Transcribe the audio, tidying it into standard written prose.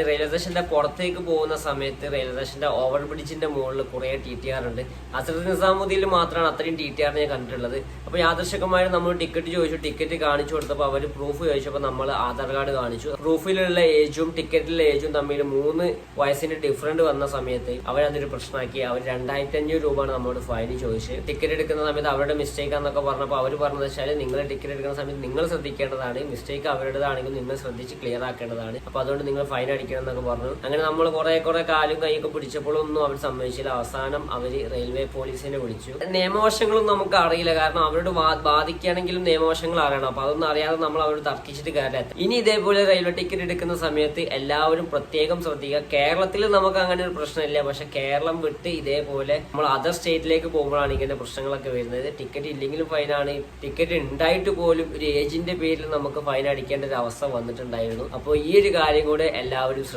Railway സ്റ്റേഷന്റെ പുറത്തേക്ക് പോകുന്ന സമയത്ത് റെയിൽവേ സ്റ്റേഷന്റെ ഓവർ ബ്രിഡ്ജിന്റെ മുകളിൽ കുറെ TTR ഉണ്ട്. ഹസ്രത്ത് നിസാമുദ്ദീനിൽ മാത്രമാണ് അത്രയും TTR ഞാൻ കണ്ടിട്ടുള്ളത്. അപ്പൊ യാദൃശ്ചികമായി നമ്മൾ ടിക്കറ്റ് ചോദിച്ചു, ടിക്കറ്റ് കാണിച്ചു കൊടുത്തപ്പോൾ അവർ പ്രൂഫ് ചോദിച്ചപ്പോൾ നമ്മൾ ആധാർ കാർഡ് കാണിച്ചു. പ്രൂഫിലുള്ള ഏജും ടിക്കറ്റിലുള്ള ഏജും തമ്മിൽ 3 വയസ്സിന്റെ ഡിഫറൻറ്റ് വന്ന സമയത്ത് അവരതൊരു പ്രശ്നമാക്കി. അവർ 2500 രൂപയാണ് നമ്മളോട് ഫൈൻ ചോദിച്ചത്. ടിക്കറ്റ് എടുക്കുന്ന സമയത്ത് അവരുടെ മിസ്റ്റേക്ക് ആണെന്നൊക്കെ പറഞ്ഞപ്പോൾ അവർ പറഞ്ഞത് വെച്ചാൽ നിങ്ങൾ ടിക്കറ്റ് എടുക്കുന്ന സമയത്ത് നിങ്ങൾ ശ്രദ്ധിക്കേണ്ടതാണ്, മിസ്റ്റേക്ക് അവരുടേതാണെങ്കിൽ നിങ്ങൾ ശ്രദ്ധിച്ച് ക്ലിയർ ആക്കേണ്ടതാണ്. അപ്പൊ അതുകൊണ്ട് നിങ്ങൾ ഫൈൻ അടിക്കണം എന്നൊക്കെ പറഞ്ഞു. അങ്ങനെ നമ്മൾ കുറെ കാലും കൈയൊക്കെ പിടിച്ചപ്പോഴൊന്നും അവർ സമ്മതിച്ചില്ല. അവസാനം അവര് റെയിൽവേ പോലീസിനെ വിളിച്ചു. നിയമവശങ്ങളൊന്നും നമുക്ക് അറിയില്ല, കാരണം അവരോട് ബാധിക്കുകയാണെങ്കിലും നിയമവശങ്ങൾ അറിയണം. അപ്പൊ അതൊന്നും അറിയാതെ നമ്മൾ അവരോട് തർക്കിച്ചിട്ട് കാര്യമില്ല. ഇനി ഇതേപോലെ റെയിൽവേ ടിക്കറ്റ് എടുക്കുന്ന സമയത്ത് എല്ലാവരും പ്രത്യേകം ശ്രദ്ധിക്കുക. കേരളത്തിൽ നമുക്ക് അങ്ങനെ ഒരു പ്രശ്നമില്ല, പക്ഷെ കേരളം വിട്ട് ഇതേപോലെ നമ്മൾ അതർ സ്റ്റേറ്റിലേക്ക് പോകുമ്പോഴാണ് ഇങ്ങനെ പ്രശ്നങ്ങളൊക്കെ വരുന്നത്. ടിക്കറ്റ് ഇല്ലെങ്കിലും ഫൈനാണ്, ടിക്കറ്റ് ഉണ്ടായിട്ട് പോലും ഒരു ഏജിന്റെ പേരിൽ നമുക്ക് ഫൈൻ അടിക്കേണ്ട ഒരു അവസ്ഥ വന്നിട്ടുണ്ടായിരുന്നു. അപ്പോൾ ഈ ഒരു കാര്യം കൂടെ എല്ലാവരും